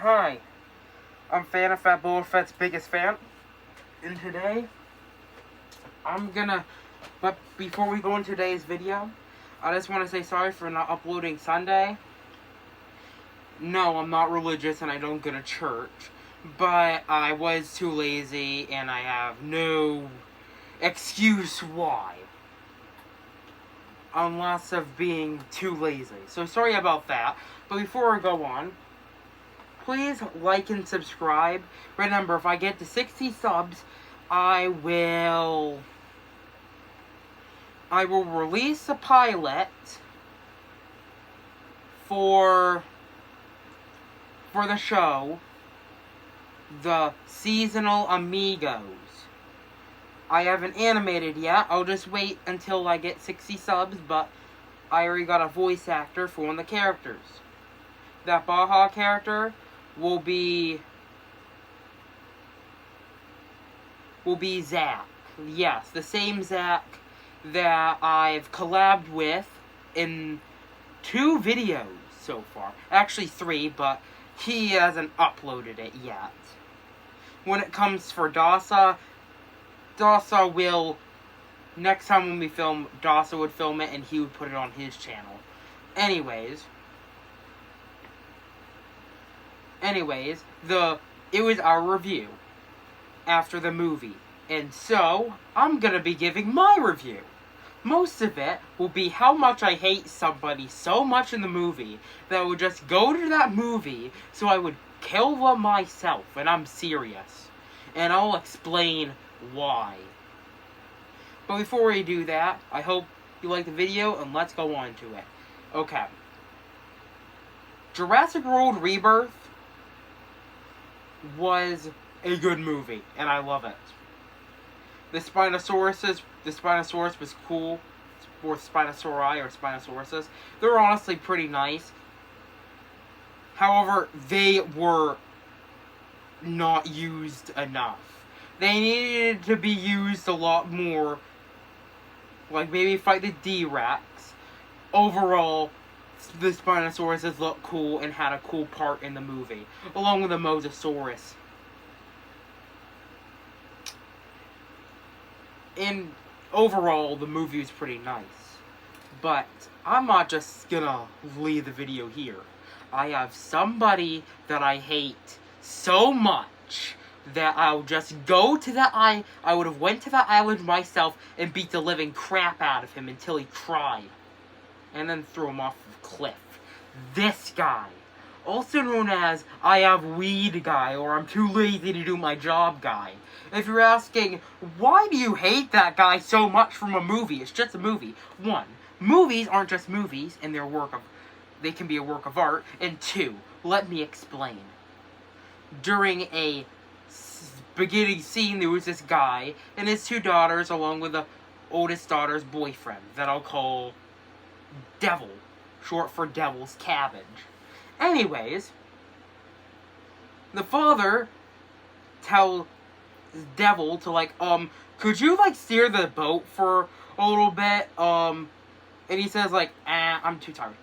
Hi, I'm Fan of Fat Boba Fett's biggest fan, and today, but before we go into today's video, I just want to say sorry for not uploading Sunday. No, I'm not religious and I don't go to church, but I was too lazy and I have no excuse why. Unless of being too lazy. So sorry about that, but before I go on, please like and subscribe. Remember, if I get to 60 subs, I will release a pilot for the show, the Seasonal Amigos. I haven't animated yet. I'll just wait until I get 60 subs, but I already got a voice actor for one of the characters. That Baja character will be Zach. Yes, the same Zach that I've collabed with in 2 videos so far. Actually 3, but he hasn't uploaded it yet. When it comes for Dasa will, next time when we film, Dasa would film it and he would put it on his channel. Anyways, it was our review after the movie. And so, I'm gonna be giving my review. Most of it will be how much I hate somebody so much in the movie that I would just go to that movie so I would kill them myself, and I'm serious. And I'll explain why. But before we do that, I hope you like the video, and let's go on to it. Okay. Jurassic World Rebirth was a good movie, and I love it. The Spinosaurus was cool, or Spinosauri, or Spinosauruses. They were honestly pretty nice. However, they were not used enough. They needed to be used a lot more, like maybe fight the D-Rex. Overall, the Spinosauruses looked cool and had a cool part in the movie, along with the Mosasaurus. And overall, the movie was pretty nice. But I'm not just gonna leave the video here. I have somebody that I hate so much that I'll just go to that I would have went to that island myself and beat the living crap out of him until he cried. And then threw him off the cliff. This guy. Also known as I have weed guy, or I'm too lazy to do my job guy. If you're asking, why do you hate that guy so much from a movie? It's just a movie. 1, movies aren't just movies, and they can be a work of art. And 2, let me explain. During a beginning scene, there was this guy and his 2 daughters, along with the oldest daughter's boyfriend, that I'll call Devil, short for Devil's Cabbage. Anyways, the father tells Devil to could you steer the boat for a little bit? And he says I'm too tired.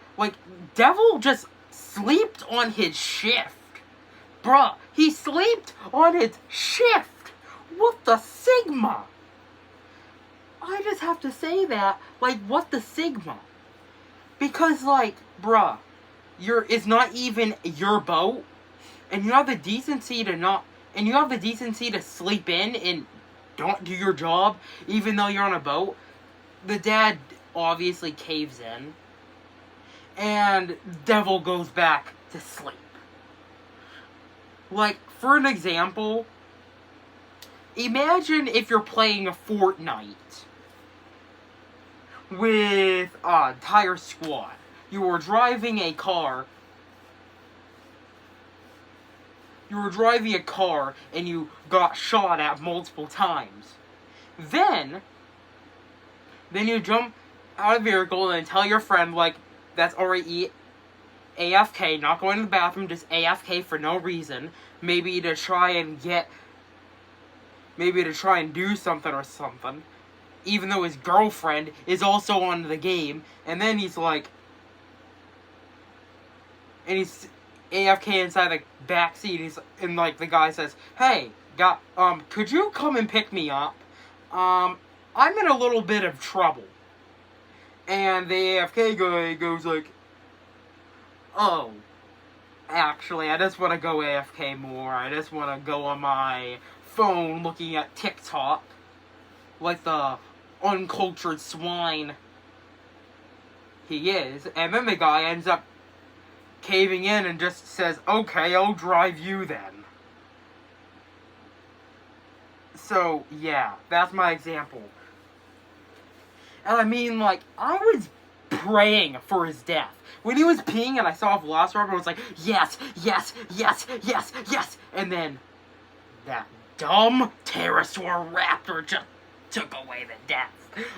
Devil just slept on his shift. Bruh, he slept on his shift. What the Sigma? I just have to say that, what the Sigma? Because, bruh, it's not even your boat, and you have the decency to sleep in and don't do your job, even though you're on a boat. The dad obviously caves in, and Devil goes back to sleep. For an example, imagine if you're playing a Fortnite with an entire squad. You were driving a car. And you got shot at multiple times. Then you jump out of the vehicle and tell your friend, that's already AFK, not going to the bathroom, just AFK for no reason. Maybe to try and do something or something. Even though his girlfriend is also on the game. And then he's AFK inside the back seat, and like the guy says, "Hey, could you come and pick me up? I'm in a little bit of trouble." And the AFK guy goes like, "Oh, actually, I just want to go AFK more. I just want to go on my phone looking at TikTok, like the uncultured swine he is." And then the guy ends up caving in and just says, "Okay, I'll drive you then." So, yeah, that's my example. And I mean, like, I was praying for his death. When he was peeing and I saw a velociraptor, I was like, yes, yes, yes, yes, yes. And then that dumb pterosaur raptor just took away the death.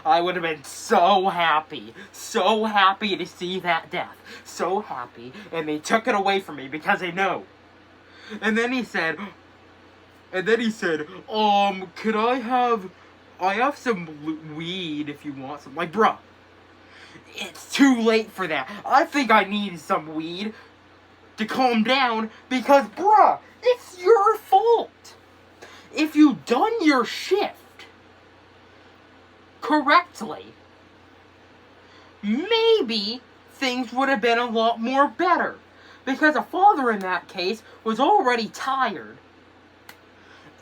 I would have been so happy to see that death. So happy. And they took it away from me because they know. And then he said, could I have some weed if you want some. Like, bruh, it's too late for that. I think I need some weed to calm down because, bruh, it's your fault. If you'd done your shift correctly, maybe things would have been a lot more better. Because a father in that case was already tired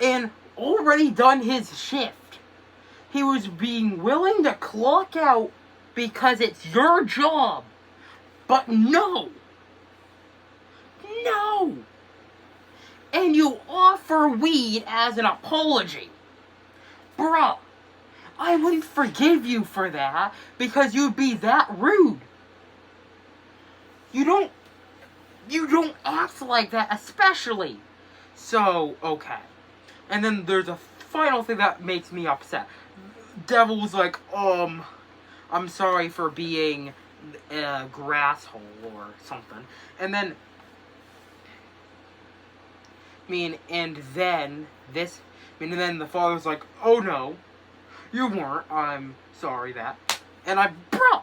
and already done his shift. He was being willing to clock out because it's your job. But no. No. And you offer weed as an apology. Bruh, I wouldn't forgive you for that because you'd be that rude. You don't act like that, especially. So, okay. And then there's a final thing that makes me upset. Devil was like, I'm sorry for being a grasshole or something. And then, and then the father's like, oh no, you weren't, I'm sorry that. And bruh,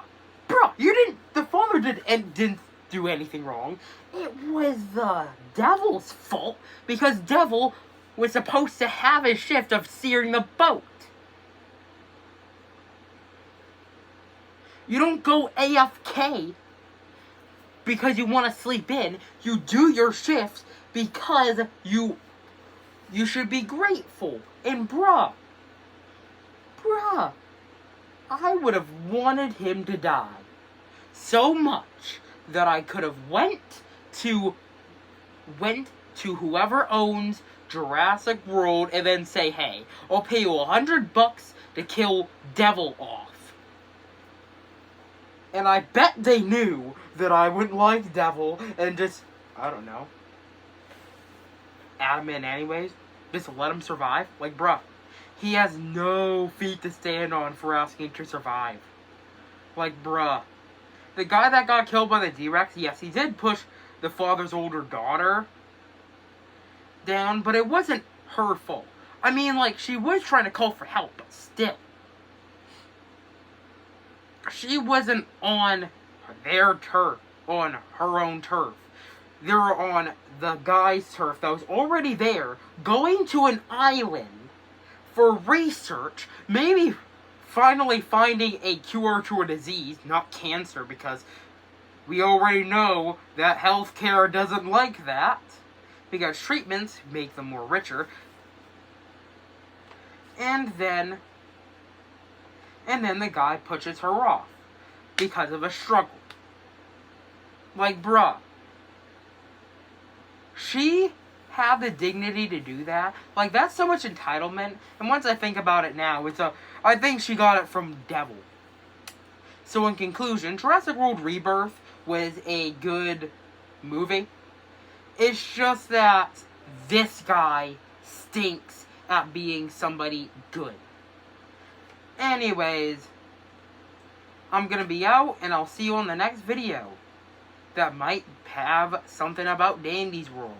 the father didn't do anything wrong. It was the devil's fault, because devil was supposed to have his shift of steering the boat. You don't go AFK because you want to sleep in. You do your shifts because you should be grateful. And bruh, I would have wanted him to die so much that I could have went to whoever owns Jurassic World and then say, hey, I'll pay you $100 to kill Devil off. And I bet they knew that I wouldn't like Devil and just, I don't know, add him in anyways. Just let him survive. Like, bruh, he has no feet to stand on for asking to survive. Like, bruh. The guy that got killed by the D-Rex, yes, he did push the father's older daughter down, but it wasn't her fault. I mean, like, she was trying to call for help, but still. She wasn't on their turf, on her own turf. They were on the guy's turf that was already there, going to an island for research, maybe finally finding a cure to a disease, not cancer, because we already know that healthcare doesn't like that, because treatments make them more richer. And then the guy pushes her off because of a struggle. Like, bruh, she had the dignity to do that. Like, that's so much entitlement. And once I think about it now, I think she got it from Devil. So in conclusion, Jurassic World Rebirth was a good movie. It's just that this guy stinks at being somebody good. Anyways, I'm gonna be out, and I'll see you on the next video that might have something about Dandy's World.